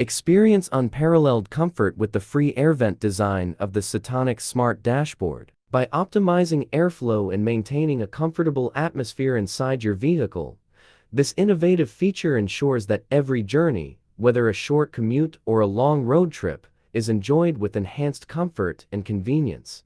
Experience unparalleled comfort with the free air vent design of the SATONIC Smart Dashboard. By optimizing airflow and maintaining a comfortable atmosphere inside your vehicle, this innovative feature ensures that every journey, whether a short commute or a long road trip, is enjoyed with enhanced comfort and convenience.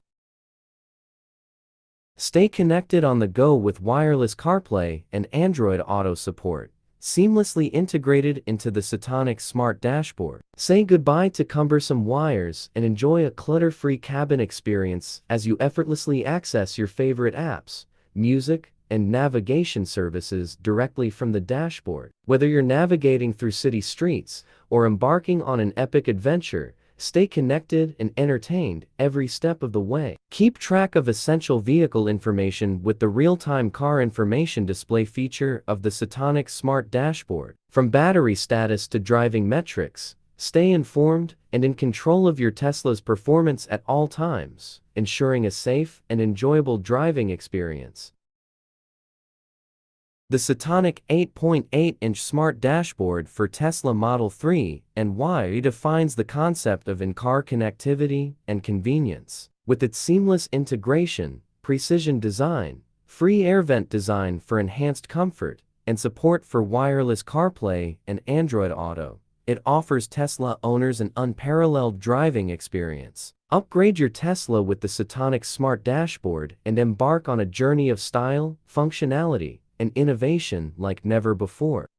Stay connected on the go with wireless CarPlay and Android Auto support, seamlessly integrated into the SATONIC Smart Dashboard. Say goodbye to cumbersome wires and enjoy a clutter-free cabin experience as you effortlessly access your favorite apps, music, and navigation services directly from the dashboard. Whether you're navigating through city streets or embarking on an epic adventure, stay connected and entertained every step of the way. Keep track of essential vehicle information with the real-time car information display feature of the SATONIC Smart Dashboard. From battery status to driving metrics, stay informed and in control of your Tesla's performance at all times, ensuring a safe and enjoyable driving experience. The SATONIC 8.8-inch Smart Dashboard for Tesla Model 3 and Y redefines the concept of in-car connectivity and convenience. With its seamless integration, precision design, free air vent design for enhanced comfort, and support for wireless CarPlay and Android Auto, it offers Tesla owners an unparalleled driving experience. Upgrade your Tesla with the SATONIC Smart Dashboard and embark on a journey of style, functionality, and innovation like never before.